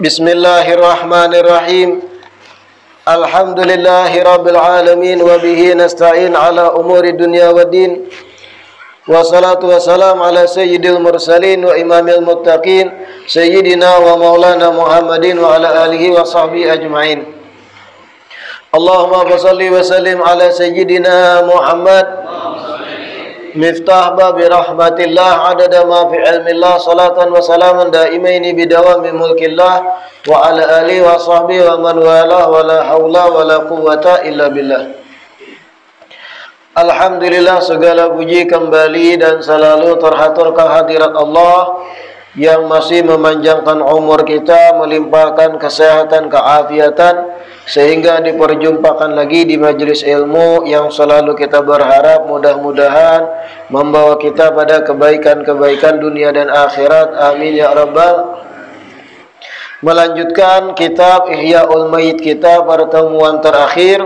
Bismillahirrahmanirrahim. Alhamdulillahi rabbil alamin wa bihi nasta'in ala umuri dunya waddin. Wassalatu wassalam ala sayyidil mursalin wa imamil muttaqin sayyidina wa maulana Muhammadin wa ala alihi wa sahbihi ajma'in. Allahumma shalli wa sallim ala sayyidina Muhammad miftah babi rahmatillah adada ma fi ilmillah salatan wa salaman daimaini bidawami mulkillah wa ala alihi wa sahbihi wa man walah wa la hawla wa la quwwata illa billah. Alhamdulillah, segala puji kembali dan selalu terhatur kehadirat Allah yang masih memanjangkan umur kita, melimpahkan kesehatan, keafiatan, sehingga diperjumpakan lagi di majelis ilmu yang selalu kita berharap mudah-mudahan membawa kita pada kebaikan-kebaikan dunia dan akhirat. Amin ya rabbal. Melanjutkan kitab Ihya'ul Mayyit kita, pertemuan terakhir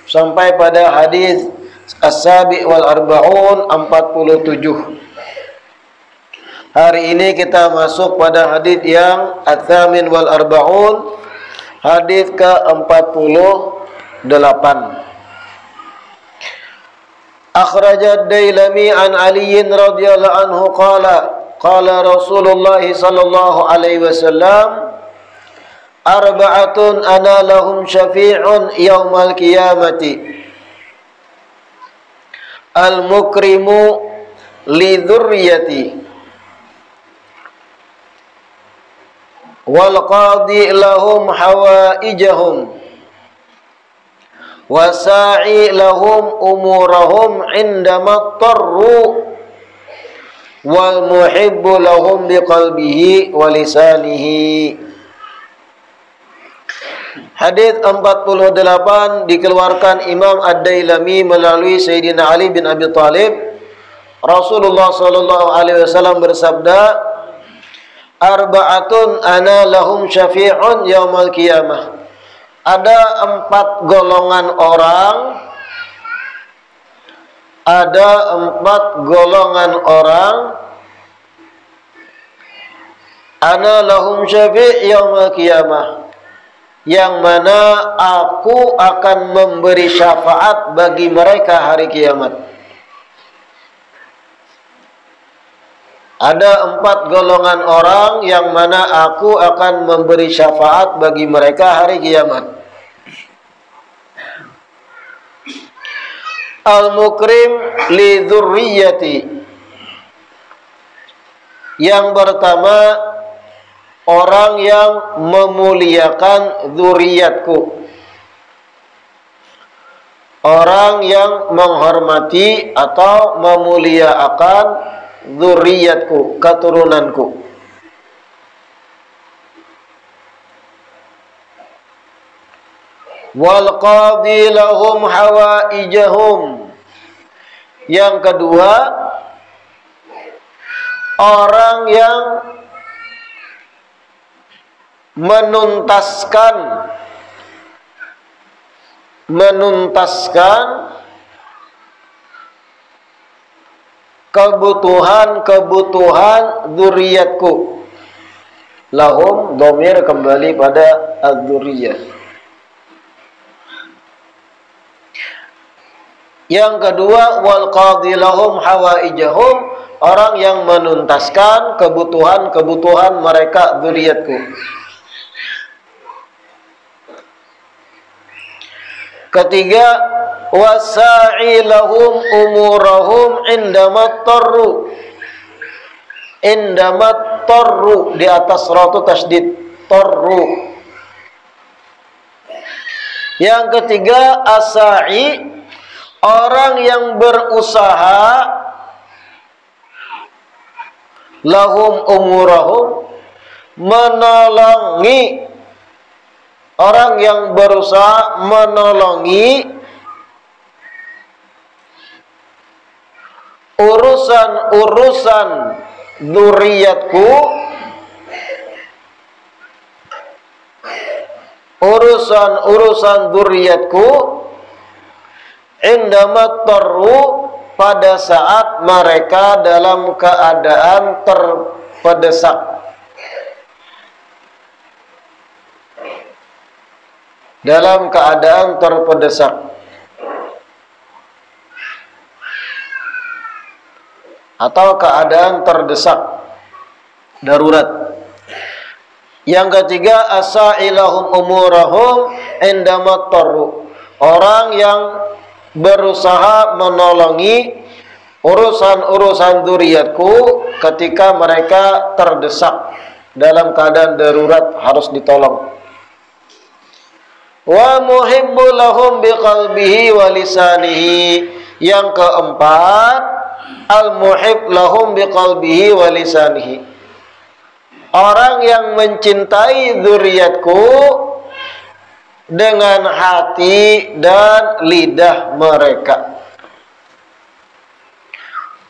sampai pada hadis As-Sabi wal Arba'un 47. Hari ini kita masuk pada hadis yang Ats-Tsamin wal Arba'un, hadis ke-48. Akhrajad Dailami an Ali radhiyallahu anhu qala Rasulullah sallallahu alaihi wasallam arba'atun ana lahum syafi'un yaumal qiyamati al-mukrimu li dzurriyyati wal qadi lahum hawaijahum wasa'i lahum umurahum indama tarru wal muhibbu lahum biqalbihi wa lisanihi. Hadis 48 dikeluarkan Imam Ad-Dailami melalui Sayyidina Ali bin Abi Thalib. Rasulullah sallallahu alaihi wasallam bersabda, arba'atun ana lahum syafi'un yaumal qiyamah. Ada 4 golongan orang, ana lahum syafi' yaumal qiyamah, yang mana aku akan memberi syafaat bagi mereka hari kiamat. Ada 4 golongan orang yang mana aku akan memberi syafaat bagi mereka hari kiamat. Al-mukrim li dzurriyyati. Yang pertama, orang yang memuliakan dzurriyyatku. Orang yang menghormati atau memuliakan dzurriyyatku, keturunanku. Wal qadi lahum hawaijahum. Yang kedua, orang yang menuntaskan kebutuhan dzurriyyatku. Lahum dhamir kembali pada az-dzurriyyah. Yang kedua, wal qadi lahum hawaijahum, orang yang menuntaskan kebutuhan mereka dzurriyyatku. Ketiga, wasa'i lahum umurahum indamat tarru, di atas ra tu tasydid, tarru. Yang ketiga, asa'i, orang yang berusaha, lahum umurahum, menolongi orang yang berusaha menolongi urusan-urusan dzurriyyatku, urusan-urusan dzurriyyatku, indama tarru, pada saat mereka dalam keadaan terdesak. Dalam keadaan terdesak atau keadaan terdesak, darurat. Yang ketiga, asailahum umurahum indama tarru, orang yang berusaha menolongi urusan-urusan dzurriyyatku ketika mereka terdesak, dalam keadaan darurat harus ditolong. Wa muhibbu lahum biqalbihi wa lisanihi. Yang keempat, al-muhib lahum biqalbihi wa lisanihi, orang yang mencintai dzurriyyatku dengan hati dan lidah mereka.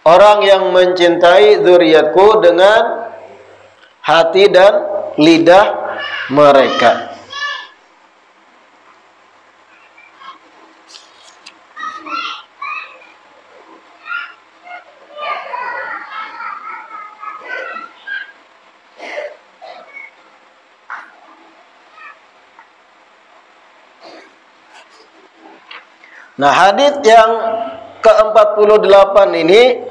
Orang yang mencintai dzurriyyatku dengan hati dan lidah mereka. Nah, hadis yang ke-48 ini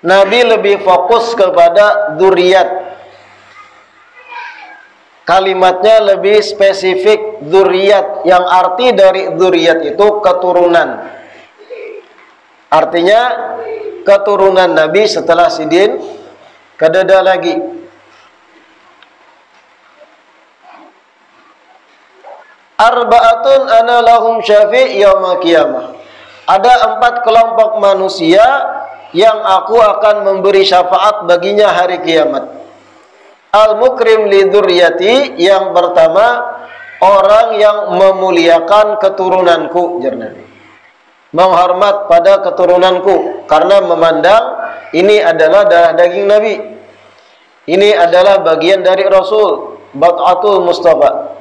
Nabi lebih fokus kepada dzurriyyat. Kalimatnya lebih spesifik, dzurriyyat, yang arti dari dzurriyyat itu keturunan. Artinya keturunan Nabi setelah Sidin kedada lagi. Arba'atun ana lahum syafi' yaumil qiyamah. Ada 4 kelompok manusia yang aku akan memberi syafaat baginya hari kiamat. Al-mukrim li dzurriyyati, yang pertama orang yang memuliakan keturunanku, jar Nabi. Menghormat pada keturunanku karena memandang ini adalah darah daging Nabi. Ini adalah bagian dari Rasul, bat'atul Mustafa.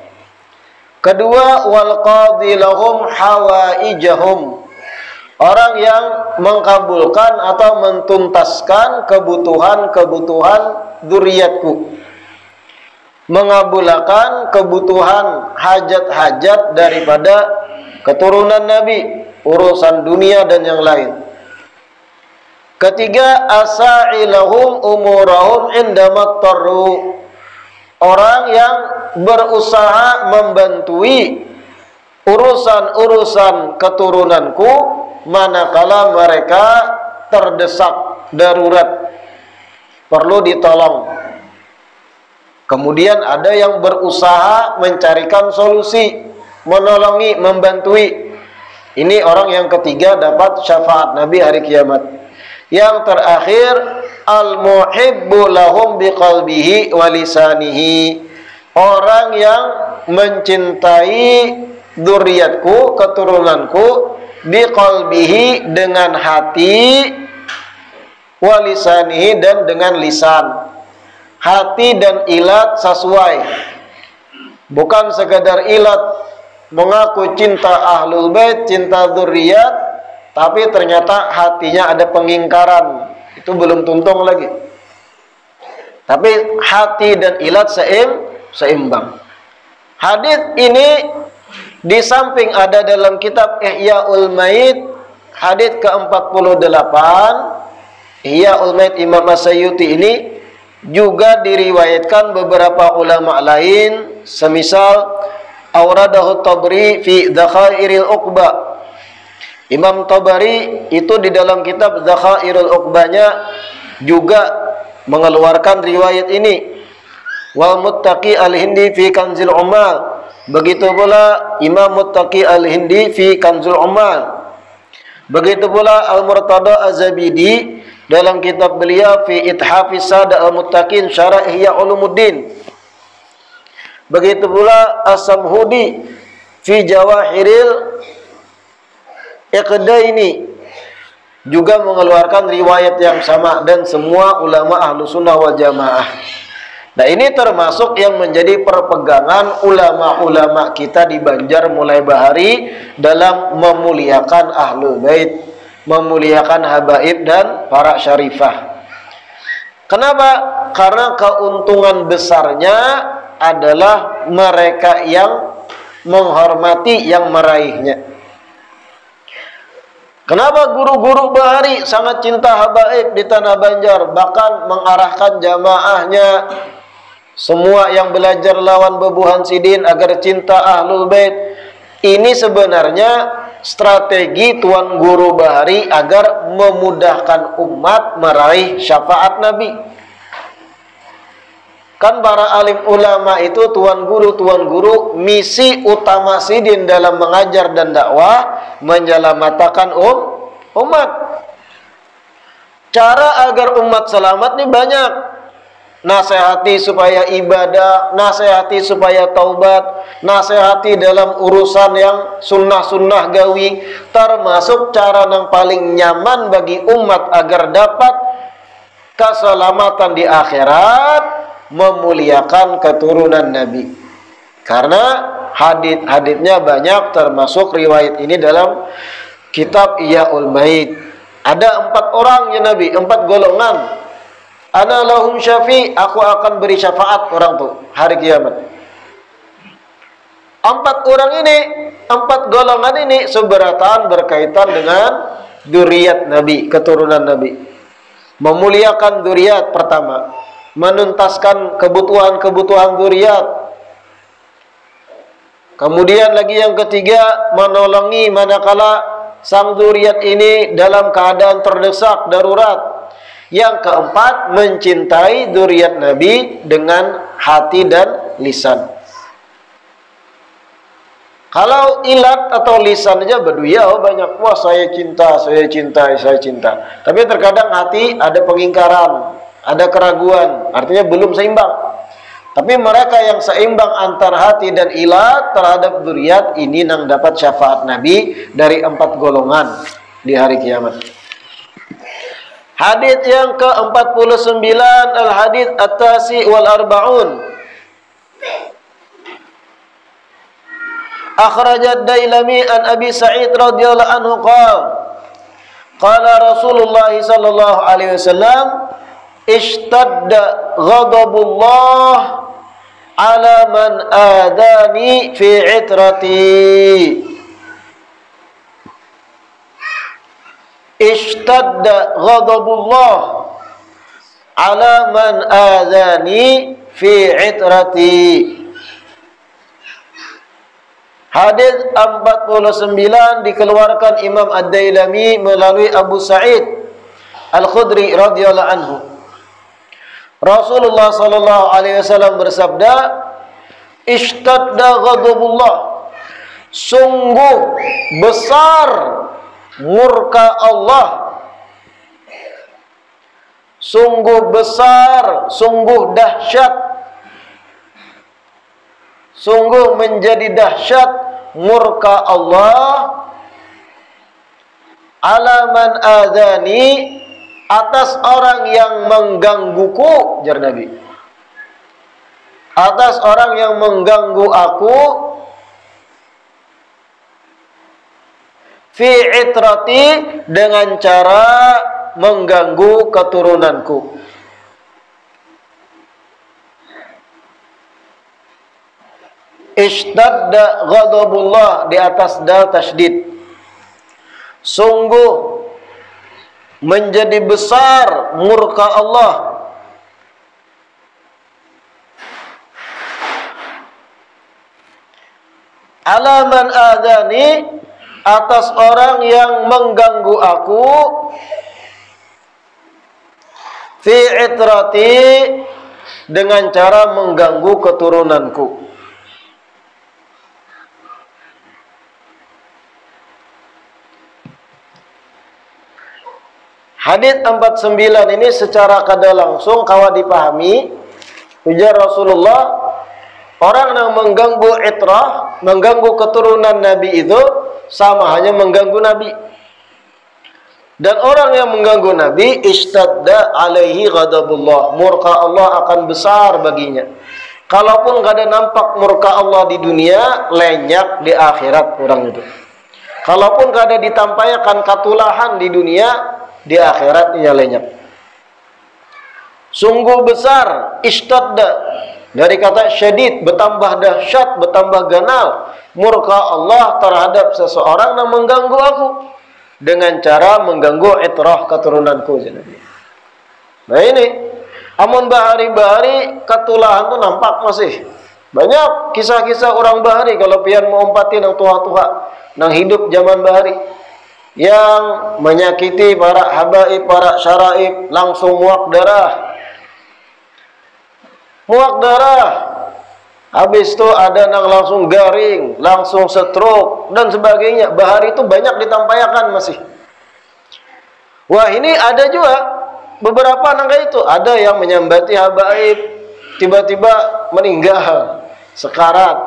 Kedua, wal qadhi lahum hawaijahum, orang yang mengkabulkan atau mentuntaskan kebutuhan-kebutuhan dzurriyyatku, mengabulkan kebutuhan hajat-hajat daripada keturunan Nabi, urusan dunia dan yang lain. Ketiga, asailahum umurahum indama tarru, orang yang berusaha membantui urusan-urusan keturunanku manakala mereka terdesak, darurat, perlu ditolong. Kemudian ada yang berusaha mencarikan solusi, menolongi, membantui. Ini orang yang ketiga dapat syafaat Nabi hari kiamat. Yang terakhir, al-muhibbu lahum biqalbihi wa lisanihi, orang yang mencintai dzurriyyatku, keturunanku, biqalbihi, dengan hati, wa lisanihi, dan dengan lisan. Hati dan ilat sesuai, bukan sekadar ilat mengaku cinta ahlul bait, cinta dzurriyyat, tapi ternyata hatinya ada pengingkaran, itu belum tuntung lagi. Tapi hati dan ilat seimbang. Hadis ini di samping ada dalam kitab Ihya'ul Mait, hadis ke-48, Ihya'ul Mait Imam As-Sayyuti ini juga diriwayatkan beberapa ulama lain, semisal Auradahu Tabari fi Dzakhairil Uqba. Imam Tabari itu di dalam kitab Dzakhairul Uqbanya juga mengeluarkan riwayat ini. Wal Muttaqi Al-Hindi fi Kanzul Ummal, begitu pula Imam Muttaqi Al-Hindi fi Kanzul Ummal. Begitu pula Al-Murtada Az-Zabidi dalam kitab beliau fi Ithafis Sada Al-Muttaqin Syarah Ihya Ulumuddin. Begitu pula As-Samhudi fi Jawahiril Iqdaini juga mengeluarkan riwayat yang sama, dan semua ulama ahlu sunnah wal jamaah. Nah, ini termasuk yang menjadi perpegangan ulama-ulama kita di Banjar mulai bahari dalam memuliakan ahlul bait, memuliakan habaib dan para syarifah. Kenapa? Karena keuntungan besarnya adalah mereka yang menghormati yang meraihnya. Kenapa guru-guru bahari sangat cinta habaib di tanah Banjar, bahkan mengarahkan jamaahnya semua yang belajar lawan Bebuhan Sidin agar cinta ahlul bait? Ini sebenarnya strategi Tuan Guru Bahari agar memudahkan umat meraih syafaat Nabi. Kan para alim ulama itu tuan guru misi utama Sidin dalam mengajar dan dakwah menyelamatkan umat. Cara agar umat selamat nih banyak. Nasihati supaya ibadah, nasihati supaya taubat, nasihati dalam urusan yang sunnah-sunnah gawi, termasuk cara yang paling nyaman bagi umat agar dapat keselamatan di akhirat, memuliakan keturunan Nabi. Karena hadits-haditsnya banyak, termasuk riwayat ini dalam kitab Iyaul Bait. Ada 4 orang ya Nabi, 4 golongan. Ana lahum syafi', aku akan beri syafaat orang tuh hari kiamat. 4 orang ini, 4 golongan ini seberatan berkaitan dengan dzurriyyat Nabi, keturunan Nabi. Memuliakan dzurriyyat pertama, menuntaskan kebutuhan-kebutuhan dzurriyyat. Kemudian lagi yang ketiga, menolongi manakala sang dzurriyyat ini dalam keadaan terdesak, darurat. Yang keempat, mencintai dzurriyyat Nabi dengan hati dan lisan. Kalau ilat atau lisan aja berdua banyak, wah saya cinta, saya cinta, saya cinta. Tapi terkadang hati ada pengingkaran, ada keraguan, artinya belum seimbang. Tapi mereka yang seimbang antara hati dan ilat terhadap dzurriyyat ini yang dapat syafaat Nabi dari 4 golongan di hari kiamat. Hadits yang ke-49, al-hadits at-tasi wal arba'un. Akhrajat Dailami an Abi Sa'id radhiyallahu anhu qala Rasulullah sallallahu alaihi wasallam, ishtadda ghadabullah ala man adani fi itrati. Ishtadda ghadabullah ala man adani fi itrati. Hadis 49 dikeluarkan Imam Ad-Dailami melalui Abu Sa'id Al-Khudri radhiyallahu anhu. Rasulullah sallallahu alaihi wasallam bersabda, ishtadda ghadabullah, sungguh besar murka Allah, sungguh besar, sungguh dahsyat, sungguh menjadi dahsyat murka Allah ala man adani, atas orang yang menggangguku, jar Nabi, atas orang yang mengganggu aku, fi itrati, dengan cara mengganggu keturunanku. Ishtadda ghadabullah, di atas dal tasydid, sungguh menjadi besar murka Allah ala man adani, atas orang yang mengganggu aku, fi itrati, dengan cara mengganggu keturunanku. Hadits 49 ini secara kada langsung kawa dipahami, ujar Rasulullah, Orang yang mengganggu itrah, mengganggu keturunan Nabi itu sama hanya mengganggu Nabi. Dan orang yang mengganggu Nabi, ishtadda alaihi ghadabullah, murka Allah akan besar baginya. Kalaupun gak ada nampak murka Allah di dunia, lenyap di akhirat orang itu. Kalaupun gak ada ditampaikan katulahan di dunia, di akhirat ia lenyap. Sungguh besar, ishtadda, dari kata syadid, bertambah dahsyat, bertambah ganal murka Allah terhadap seseorang yang mengganggu aku dengan cara mengganggu itrah keturunanku. Nah ini, amun bahari-bahari ketulahan itu nampak masih banyak kisah-kisah orang bahari. Kalau pian mau umpatin yang tua-tua nang hidup zaman bahari yang menyakiti para habaib, para syaraib, langsung muak darah. Habis itu ada yang langsung garing, langsung stroke dan sebagainya. Bahari itu banyak ditampaikan masih. Wah, ini ada juga beberapa nangka itu. Ada yang menyambati habaib, tiba-tiba meninggal, sekarat.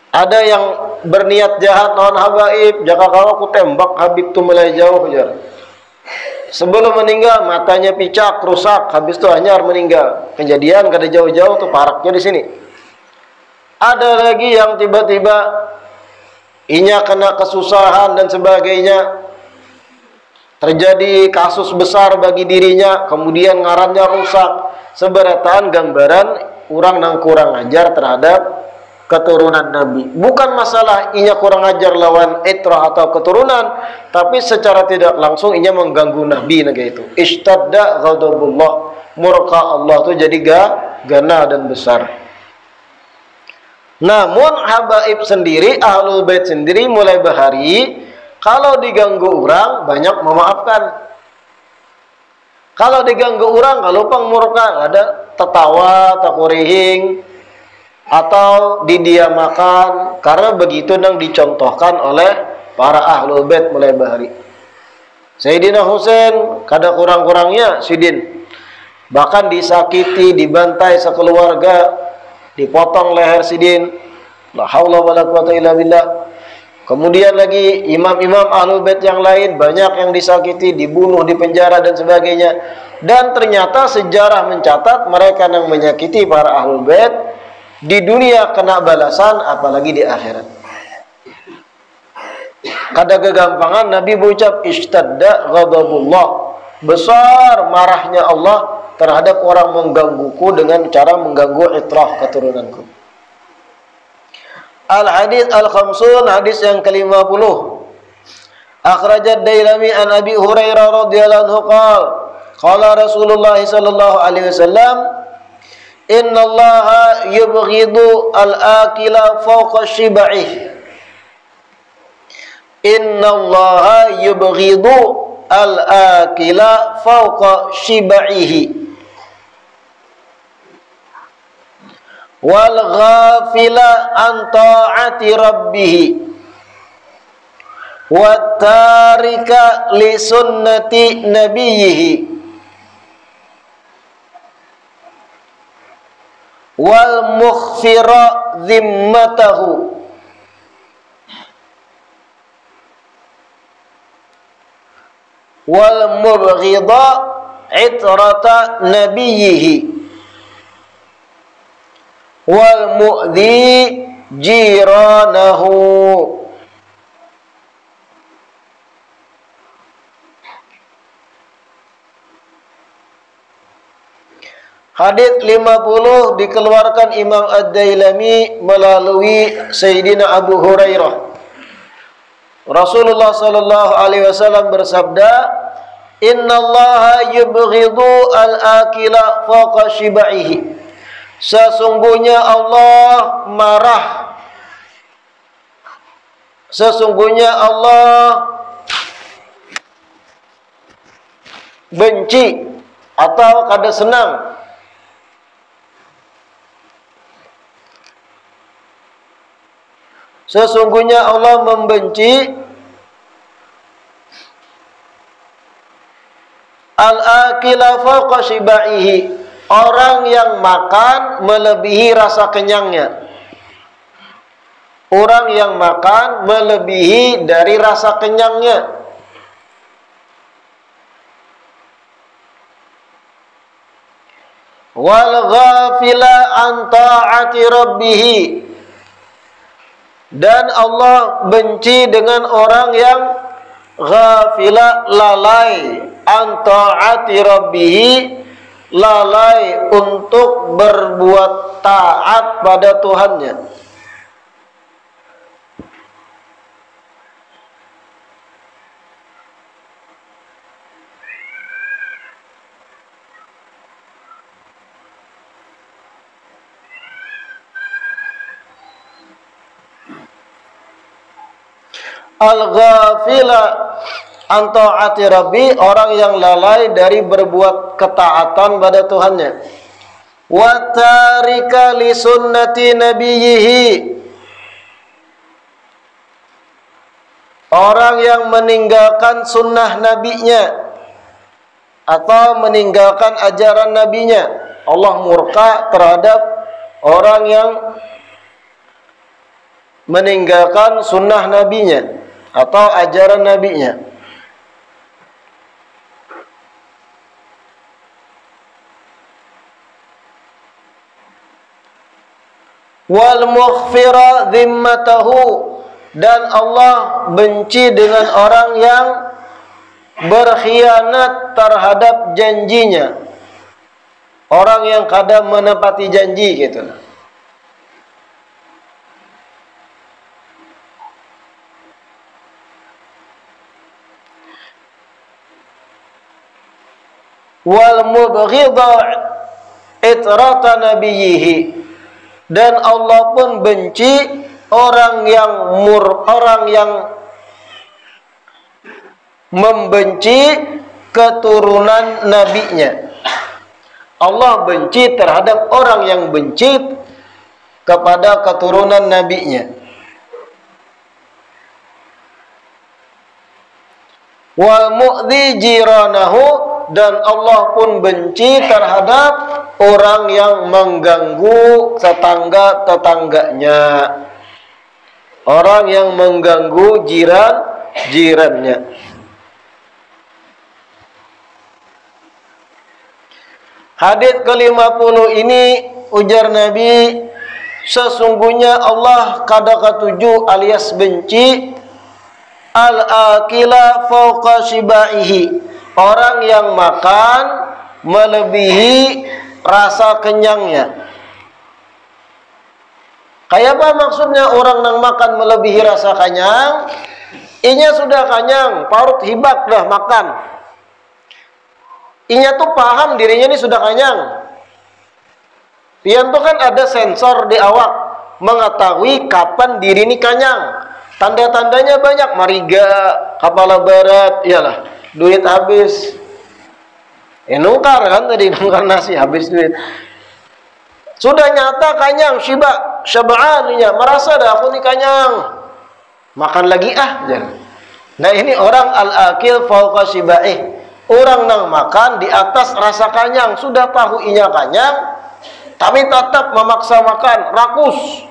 Ada yang berniat jahat lawan habaib, jaka kalau aku tembak habib tu mulai jauh aja. Sebelum meninggal matanya picak, rusak, habis itu hanyar meninggal. Kejadian kada jauh-jauh tuh paraknya di sini. Ada lagi yang tiba-tiba inya kena kesusahan dan sebagainya. Terjadi kasus besar bagi dirinya, kemudian ngarannya rusak. Seberatan gambaran orang yang kurang ajar terhadap keturunan Nabi. Bukan masalah inya kurang ajar lawan itrah atau keturunan, tapi secara tidak langsung inya mengganggu Nabi naga itu. Ishtadda ghadabullah, murka Allah itu jadi gana dan besar. Namun habaib sendiri, ahlul bait sendiri mulai bahari kalau diganggu orang banyak memaafkan. Kalau diganggu orang kalau pang murka ada tertawa, takurihing atau didiamakan, karena begitu yang dicontohkan oleh para ahlul bait mulai bahari. Sayyidina Husain kada kurang-kurangnya sidin, bahkan disakiti, dibantai sekeluarga, dipotong leher sidin. La haula wala quwata illa billah. Kemudian lagi imam-imam ahlul bait yang lain banyak yang disakiti, dibunuh, dipenjara dan sebagainya. Dan ternyata sejarah mencatat mereka yang menyakiti para ahlul bait di dunia kena balasan, apalagi di akhirat. Kada kegampangan Nabi berucap ishtadda ghadabullah, besar marahnya Allah terhadap orang menggangguku dengan cara mengganggu itrah keturunanku. Al-hadits al-khamsun, hadis yang ke-50. Akhrajat Dailami an Abi Hurairah radhiyallahu anhu qala Rasulullah sallallahu alaihi wasallam, inna Allaha yubghidu al-akila fawqa shib'ih. Inna Allaha yubghidu al-akila fawqa shib'ihi wal ghafila an ta'ati rabbih wat tarika li sunnati nabiyhi wal mukhfira dhimmatahu wal mubghida itrata nabiyhi wal mu'dhi jiranahu. Hadits 50 dikeluarkan Imam Ad-Dailami melalui Sayyidina Abu Hurairah. Rasulullah sallallahu alaihi wasallam bersabda, innallaha yubghidu al-akila fawqa shib'ihi. Sesungguhnya Allah marah, sesungguhnya Allah benci atau kada senang sesungguhnya Allah membenci al-akila fawqa shib'ihi, orang yang makan melebihi rasa kenyangnya. Orang yang makan melebihi dari rasa kenyangnya. Wal ghafila an ta'ati rabbih. Dan Allah benci dengan orang yang ghafila, lalai, an ta'ati rabbih, lalai untuk berbuat taat pada Tuhannya. Al-ghafila an ta'ati rabbi, orang yang lalai dari berbuat ketaatan pada Tuhannya. Wa tarika li sunnati nabiyhi, orang yang meninggalkan sunnah nabinya atau meninggalkan ajaran nabinya. Allah murka terhadap orang yang meninggalkan sunnah nabinya atau ajaran nabinya. Wal mukhfira dhimmatahu, dan Allah benci dengan orang yang berkhianat terhadap janjinya, orang yang kadang menepati janji gitu. Wal mubghidha itrata nabiyhi, dan Allah pun benci orang yang membenci keturunan nabinya. Allah benci terhadap orang yang benci kepada keturunan nabinya. Wal mu'dhi jiranahu, dan Allah pun benci terhadap orang yang mengganggu tetangga-tetangganya, orang yang mengganggu jiran-jirannya. Hadis ke-50 ini, ujar Nabi, sesungguhnya Allah kada ketujuh alias benci al-akila fauqa shibaihi, orang yang makan melebihi rasa kenyangnya. Kayak apa maksudnya orang yang makan melebihi rasa kenyang? Inya sudah kenyang, parut hibak dah makan. Inya tuh paham dirinya ini sudah kenyang. Pian tuh kan ada sensor di awak mengetahui kapan diri ini kenyang. Tanda-tandanya banyak, mariga, kepala barat, iyalah, duit habis. Nungkar kan tadi, nungkar nasi, habis duit. Sudah nyata kenyang, syaba'an, merasa dah aku ini kenyang. Makan lagi jangan. Nah ini orang al-akil fauqa shiba'ih, orang yang makan di atas rasa kenyang. Sudah tahu inya kenyang, tapi tetap memaksa makan, rakus.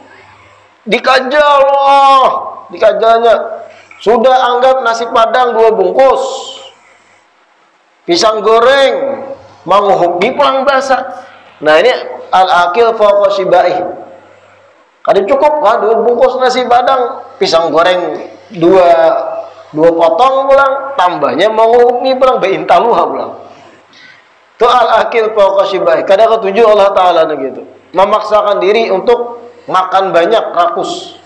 Dikajal loh, dikajalnya. Sudah anggap nasi padang 2 bungkus, pisang goreng, manguhubi pulang basah. Nah ini al-akil fauqa shiba'ih. Kadang cukup kan 2 bungkus nasi padang, pisang goreng 2 potong pulang, tambahnya manguhubi pulang, beintaluha pulang. Itu al-akil fauqa shiba'ih. Kadang ketujuh Allah Ta'ala gitu, memaksakan diri untuk makan banyak, rakus.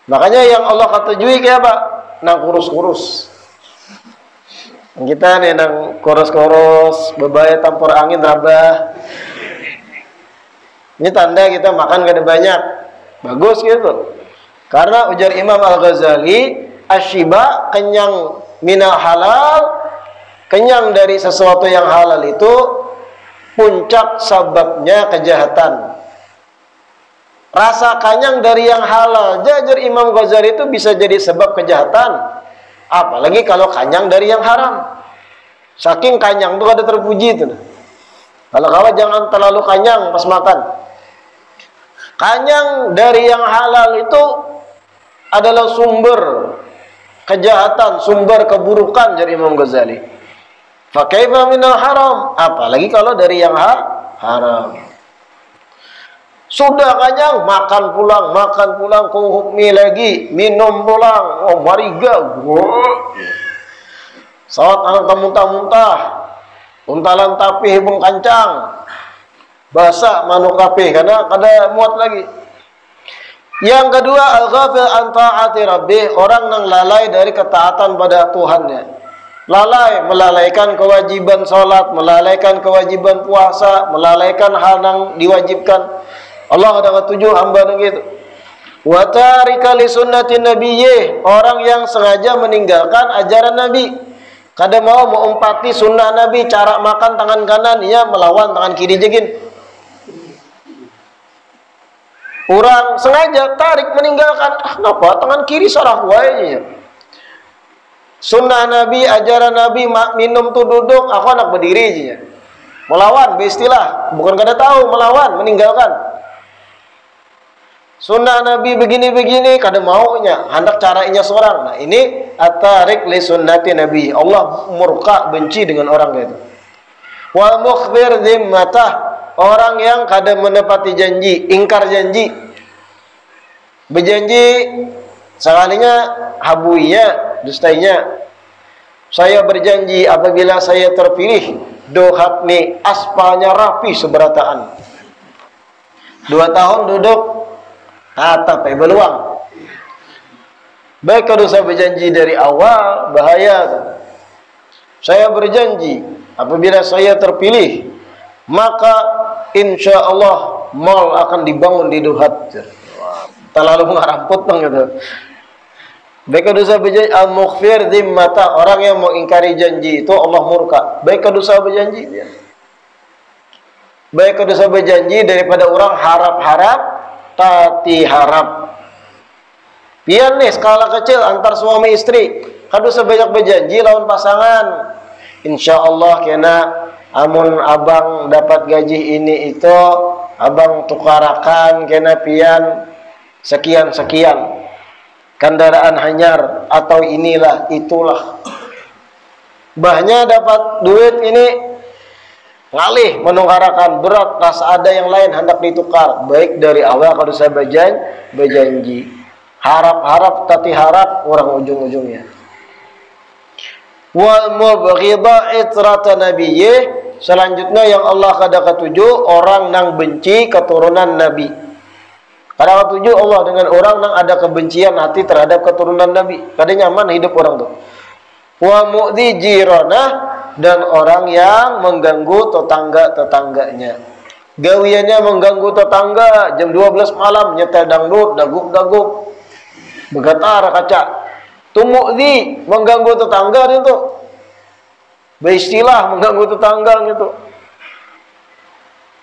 Makanya yang Allah ketujui kayak apa? Nang kurus-kurus. Kita nih nang kurus-kurus, bebaya tampur angin rabah. Ini tanda kita makan kada banyak. Bagus gitu. Karena ujar Imam Al-Ghazali, asyiba, kenyang minal halal, kenyang dari sesuatu yang halal itu puncak sebabnya kejahatan. Rasa kenyang dari yang halal, jajar Imam Ghazali, itu bisa jadi sebab kejahatan. Apalagi kalau kenyang dari yang haram. Saking kenyang itu ada terpuji itu. Kalau jangan terlalu kanyang pas makan. Kanyang dari yang halal itu adalah sumber kejahatan, sumber keburukan, jadi Imam Ghazali. Fa kaifa minal haram? Apalagi kalau dari yang haram. Sudah kanyang, makan pulang, kuhukmi lagi, minum pulang, oh mariga, sawat anak muntah-muntah, untalan tapih bung kancang, basah manuk tapih, karena kada muat lagi. Yang kedua, al-ghafil an ta'ati rabbih, orang yang lalai dari ketaatan pada Tuhannya. Lalai, melalaikan kewajiban sholat, melalaikan kewajiban puasa, melalaikan hal yang diwajibkan. Allah ada ketujuh hamba begitu. Wa tarika li sunnati nabiyyih, orang yang sengaja meninggalkan ajaran Nabi. Kada mau mengumpati sunnah Nabi, cara makan tangan kanan, ia melawan tangan kiri jegin. Orang sengaja tarik meninggalkan, kenapa tangan kiri sarah wae. Sunnah Nabi, ajaran Nabi, minum tuh duduk, aku anak berdiri aja. Melawan, beristilah, bukan kada tahu, melawan, meninggalkan. Sunnah Nabi begini-begini, kada maunya, hendak caranya seorang. Nah ini at-tarik li sunnati Nabi. Allah murka, benci dengan orang itu. Wal mukhbir dhimmatah, orang yang kada menepati janji, ingkar janji. Berjanji sekalinya habuinya, dustainya. Saya berjanji apabila saya terpilih, dohatni aspalnya rapi seberataan. 2 tahun duduk atap beluang. Baik kalau saya berjanji dari awal, bahaya. Saya berjanji apabila saya terpilih, maka insya Allah mal akan dibangun di Duhat. Terlalu ngaramput bang gitu. Baik kalau saya berjanji, al-mukhfir dhimmata, orang yang mengingkari janji itu Allah murka. Baik kalau saya berjanji, baik kalau saya berjanji daripada orang harap-harap tati harap. Pian nih skala kecil antar suami istri, kadu sebanyak berjanji lawan pasangan. Insya Allah kena amun abang dapat gaji ini itu, abang tukarakan kena pian sekian-sekian kendaraan hanyar atau inilah itulah. Bahnya dapat duit ini ngalih menungkarakan berat, rasa ada yang lain hendak ditukar. Baik dari awal kalau saya berjanji, harap-harap tati harap orang ujung-ujungnya. Wal mubghidha itrata nabiyyih, selanjutnya yang Allah kada ketujuh orang nang benci keturunan Nabi. Kada ketujuh Allah dengan orang nang ada kebencian hati terhadap keturunan Nabi. Kada nyaman hidup orang tuh. Wa mu'dhi jiranah, dan orang yang mengganggu tetangga-tetangganya. Gawiannya mengganggu tetangga, jam 12 malam nyetel dangdut, daguk-daguk, bergetar kaca. Tumu'dhi, mengganggu tetangga itu. Beristilah mengganggu tetangga gitu.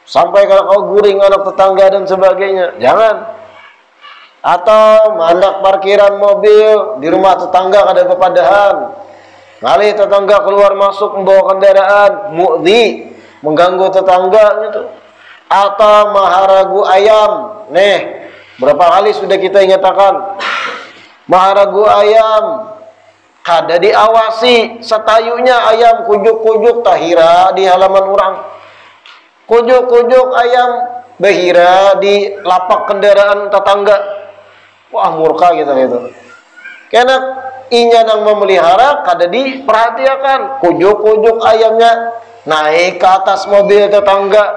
Sampai kalau kau guring anak tetangga dan sebagainya, jangan. Atau mandak parkiran mobil di rumah tetangga kada kepadahan. Kali tetangga keluar masuk membawa kendaraan, mu'dhi, mengganggu tetangga gitu. Atau maharagu ayam. Nih, berapa kali sudah kita ingatkan. Maharagu ayam, kada diawasi, setayunya ayam kujuk-kujuk tahira di halaman orang. Kujuk-kujuk ayam behira di lapak kendaraan tetangga. Wah, murka kita gitu. Karena inya nang memelihara kada diperhatikan, kujuk-kujuk ayamnya naik ke atas mobil tetangga,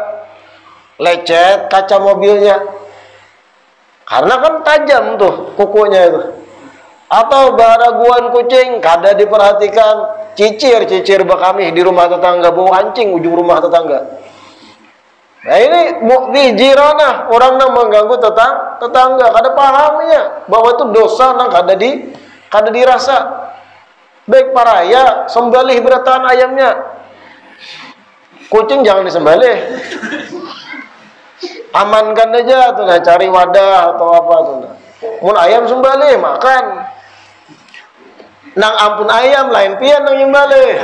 lecet kaca mobilnya, karena kan tajam tuh kukunya itu. Atau baraguan kucing kada diperhatikan, cicir bakami di rumah tetangga, bau hancing ujung rumah tetangga. Nah ini mu'dhi jiranah, orang nang mengganggu tetangga, kada pahamnya bahwa itu dosa nang kada dirasa. Baik paraya sembelih berataan ayamnya, kucing jangan disembelih, amankan aja tuh, nah, cari wadah atau apa tuh. Nah. Mun ayam sembelih makan, nang ampun ayam lain pian nang nyembelih.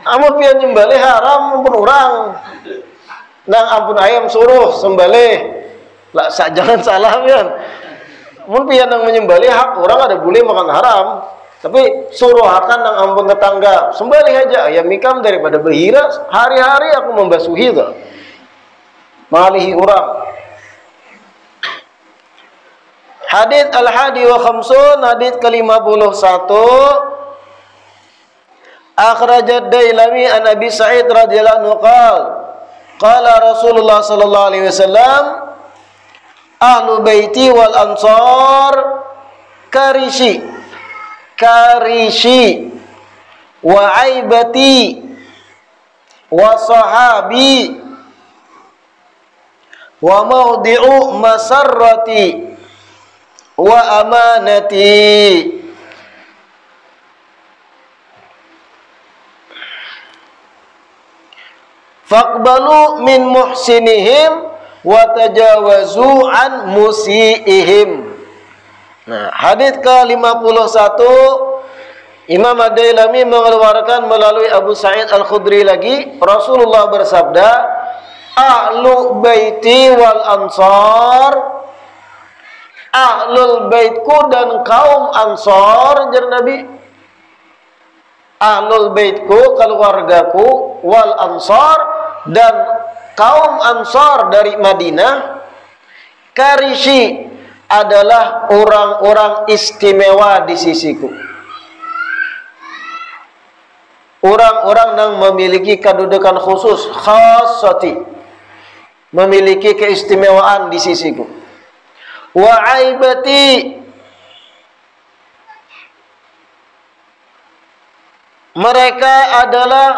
Amun pian nyembelih haram ampun urang. Nang ampun ayam suruh sembelih. Lah jangan salah pian. Mun pian nang menyembelih hak orang ada boleh makan haram. Tapi suruh akan nang ampun tetangga sembelih aja ayam mikam daripada behira hari-hari aku membasuhi tuh. Malihi urang. Hadits al-hadi wa khamsun, hadits ke-51. Akhrajat Dailami an Abi Sa'id radhiyallahu anhu qala Rasulullah sallallahu alaihi wasallam ahlu baiti wal ansar karishi wa aibati wa sahabi wa mawdi'u masarrati wa amanati. Faqbalu min muhsinihim wa tajawazu an musiihim. Nah, hadits ke-51 Imam Ad-Dailami mengeluarkan melalui Abu Sa'id Al-Khudri lagi, Rasulullah bersabda, ahlu baiti wal ansar, ahlul baitku dan kaum ansar, jar Nabi. Ahlul baitku, keluargaku, wal ansar, dan kaum ansar dari Madinah, karishi adalah orang-orang istimewa di sisiku. Orang-orang yang memiliki kedudukan khusus, khassati, memiliki keistimewaan di sisiku. Wa aibati, mereka adalah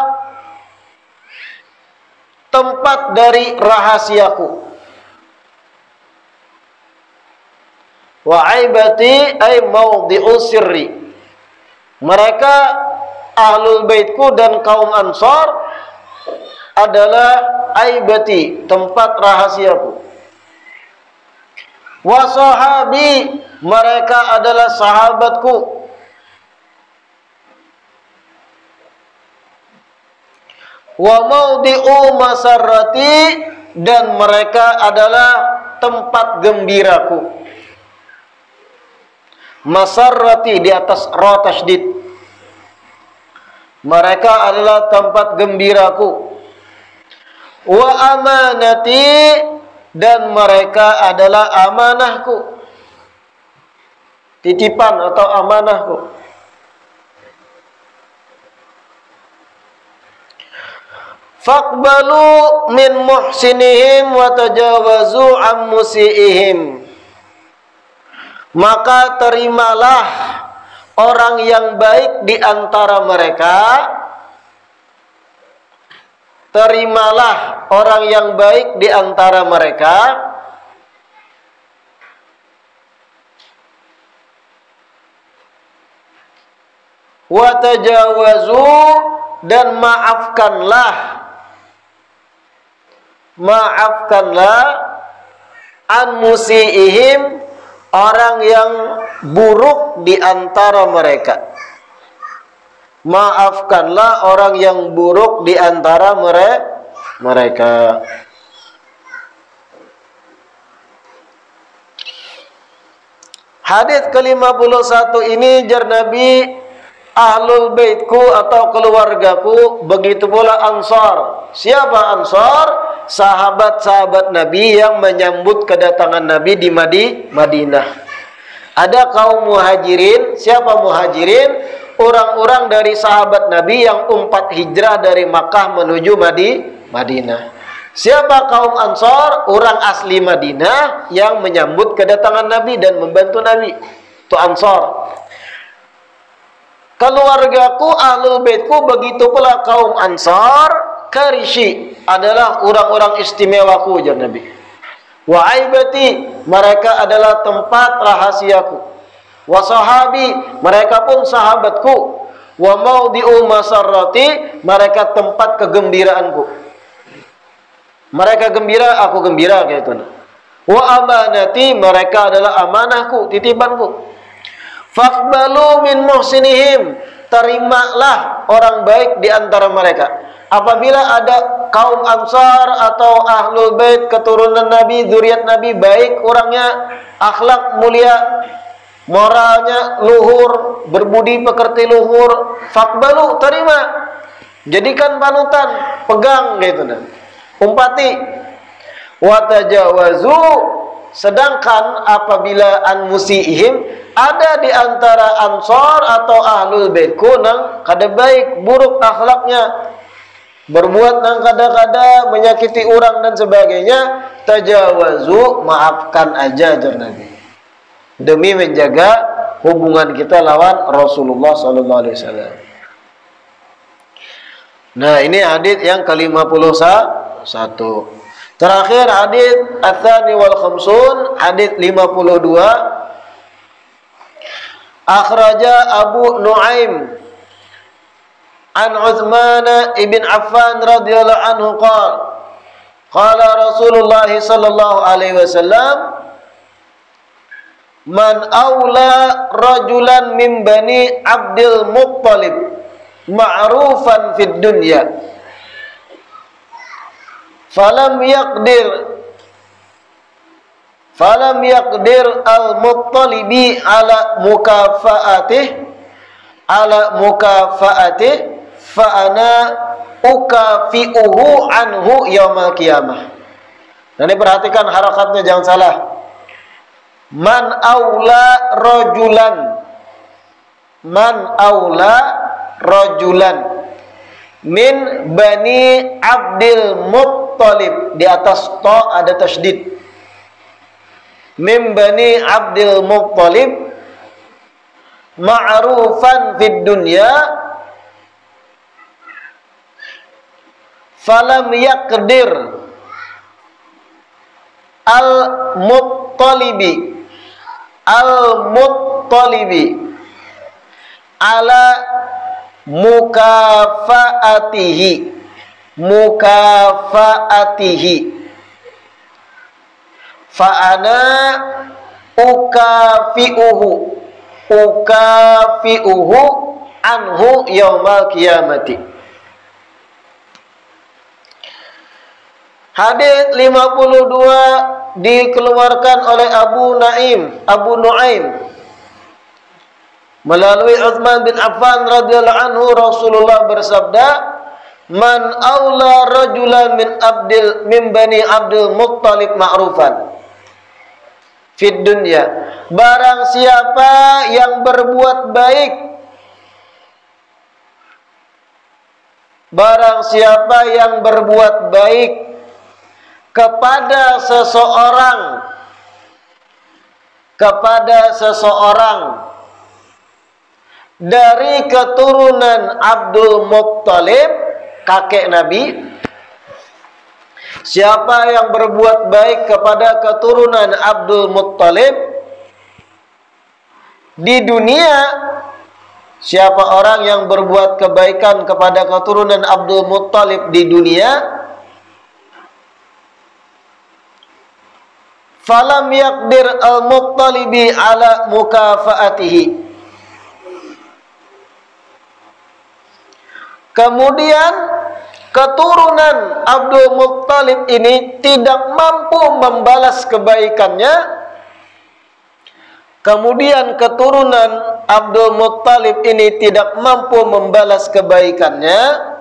tempat dari rahasiaku. Wa aibati ay mawdi'u sirri. Mereka ahlul baitku dan kaum ansar adalah aibati, tempat rahasiaku. Wa sahabi, mereka adalah sahabatku. Wa mawdi'u masarrati, dan mereka adalah tempat gembiraku. Masarrati di atas ra tasydid. Mereka adalah tempat gembiraku. Wa amanati, dan mereka adalah amanahku. Titipan atau amanahku. Faqbalu min muhsinihim wa tajawazu an musiihim. Maka terimalah orang yang baik di antara mereka. Terimalah orang yang baik di antara mereka. Wa tajawazu, dan maafkanlah an musiihim, orang yang buruk di antara mereka. Maafkanlah orang yang buruk di antara mereka. Hadits ke-51 ini jar Nabi, ahlul baitku atau keluargaku, begitu pula ansar. Siapa ansar? Sahabat-sahabat Nabi yang menyambut kedatangan Nabi di Madinah. Ada kaum muhajirin. Siapa muhajirin? Orang-orang dari sahabat Nabi yang umpat hijrah dari Makkah menuju Madinah. Siapa kaum ansar? Orang asli Madinah yang menyambut kedatangan Nabi dan membantu Nabi. Itu ansar. Keluargaku, ahlul baitku, begitu pula kaum ansar, karishi adalah orang-orang istimewaku, jar Nabi. Wa aibati, mereka adalah tempat rahasiaku. Wa sahabi, mereka pun sahabatku. Wa mawdi'u masarrati, mereka tempat kegembiraanku. Mereka gembira, aku gembira, kayak itu. Wa amanati, mereka adalah amanahku, titipanku. Faqbalu min muhsinihim, terimalah orang baik di antara mereka. Apabila ada kaum Ansar atau Ahlul Bait keturunan Nabi, zuriat Nabi baik orangnya, akhlak mulia, moralnya luhur, berbudi pekerti luhur, faqbalu, terima, jadikan panutan, pegang gitu dan umpati. Wa tajawazu, sedangkan apabila an musiihim, ada di antara Ansar atau Ahlul Bait kunang kada baik, buruk akhlaknya, berbuat nang kada-kada, menyakiti orang dan sebagainya, tajawazu, maafkan aja jar Nabi, demi menjaga hubungan kita lawan Rasulullah sallallahu alaihi wasallam. Nah, ini hadis yang ke-51. Terakhir hadis ats-tsani wal khamsun, hadis 52. Akhraja Abu Nuaim an Utsman ibn Affan radhiyallahu anhu qala Rasulullah sallallahu alaihi wasallam, man aula rajulan min bani Abdul Muttalib ma'rufan fid dunya falam yaqdir al-Muttalibi ala mukafaatih fa ana ukafi'uhu anhu yaumal qiyamah. Nah, ini perhatikan harakatnya, jangan salah. Man aula rajulan min bani Abdul Muttalib, di atas ta ada tasydid, min bani Abdul Muttalib ma'rufan fid dunya falam yaqdir al-Muttalibi ala mukafaatihi fa ana ukafi'uhu anhu yaumal qiyamati. Hadis 52 dikeluarkan oleh Abu Nuaim melalui Utsman bin Affan radhiyallahu anhu. Rasulullah bersabda, man aula rajulan min bani Abdul Muttalib ma'rufan fid dunya, barang siapa yang berbuat baik kepada seseorang dari keturunan Abdul Muttalib, kakek Nabi. Siapa yang berbuat baik kepada keturunan Abdul Muttalib di dunia, siapa orang yang berbuat kebaikan kepada keturunan Abdul Muttalib di dunia, falam yaqdir al-Muttalibi ala mukafaatihi, kemudian keturunan Abdul Muttalib ini tidak mampu membalas kebaikannya,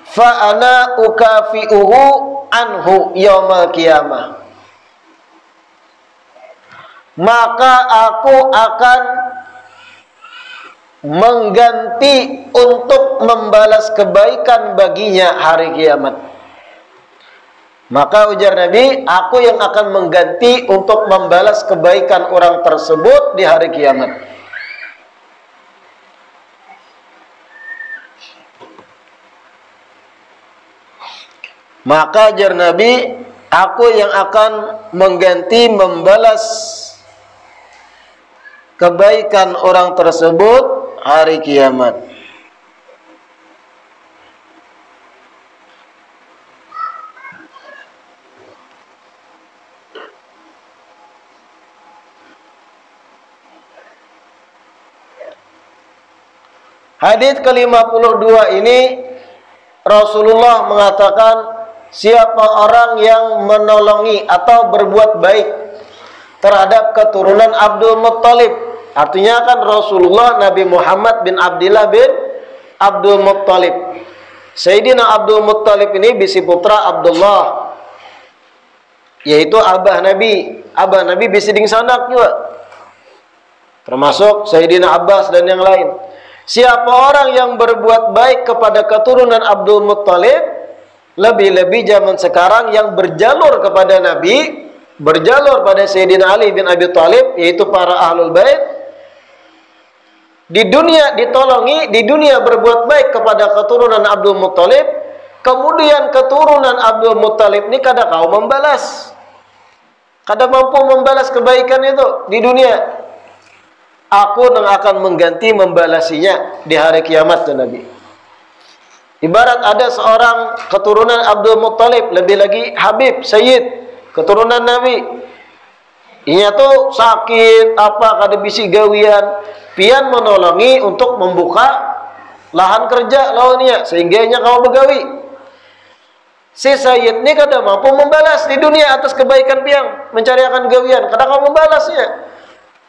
fa ana ukafi'uhu anhu yaumal qiyamah, maka aku akan mengganti untuk membalas kebaikan baginya hari kiamat. Maka ujar Nabi, aku yang akan mengganti untuk membalas kebaikan orang tersebut di hari kiamat. Maka ujar Nabi, aku yang akan mengganti membalas kebaikan orang tersebut hari kiamat. Hadits ke-52 ini Rasulullah mengatakan, siapa orang yang menolongi atau berbuat baik terhadap keturunan Abdul Muttalib. Artinya kan Rasulullah Nabi Muhammad bin Abdullah bin Abdul Muttalib. Sayyidina Abdul Muttalib ini bisi putra Abdullah, yaitu abah Nabi. Abah Nabi bisi ding sanak juga, termasuk Sayyidina Abbas dan yang lain. Siapa orang yang berbuat baik kepada keturunan Abdul Muttalib, lebih-lebih zaman sekarang yang berjalur kepada Nabi, berjalur pada Sayyidina Ali bin Abi Thalib, yaitu para ahlul bait, di dunia ditolongi, di dunia berbuat baik kepada keturunan Abdul Muttalib, kemudian keturunan Abdul Muttalib ini kada kau membalas, kada mampu membalas kebaikan itu di dunia. Aku yang akan mengganti membalasinya di hari kiamat, tuh Nabi. Ibarat ada seorang keturunan Abdul Muttalib, lebih lagi Habib, Sayyid, keturunan Nabi. Inya tuh sakit, apa kada bisi gawian, pian menolongi untuk membuka lahan kerja lawannya, sehingga inya kau begawi. Si Sayyid ini kada mampu membalas di dunia atas kebaikan piang, mencari akan gawian, kada kau membalasnya.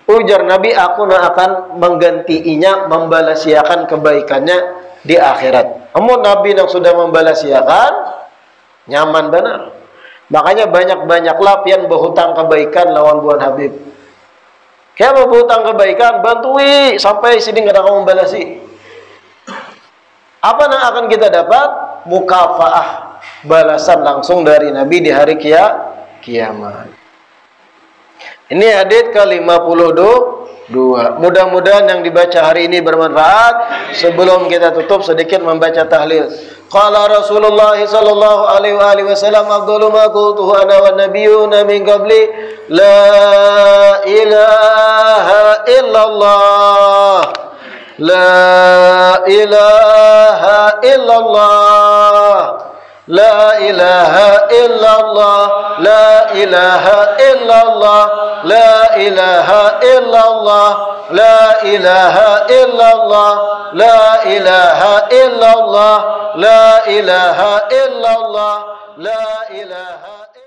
Ujar Nabi, aku akan menggantiinya, membalasiakan kebaikannya di akhirat. Namun Nabi yang sudah membalasiakan, nyaman benar. Makanya banyak-banyaklah pian berhutang kebaikan lawan buan Habib. Kayak berhutang kebaikan, bantui sampai sini kada kamu membalasi. Apa yang akan kita dapat? Mukafaah, balasan langsung dari Nabi di hari kiamat. Ini hadits ke-52. Mudah-mudahan yang dibaca hari ini bermanfaat. Sebelum kita tutup, sedikit membaca tahlil. Qala Rasulullah sallallahu alaihi wasallam, afdalu ma qultuhu ana wan nabiyyuna min qabli, la ilaha illallah, la ilaha illallah, la ilaha illallah, la ilaha illallah, la ilaha illallah, la ilaha illallah, la ilaha illallah, la ilaha illallah, la ilaha illallah.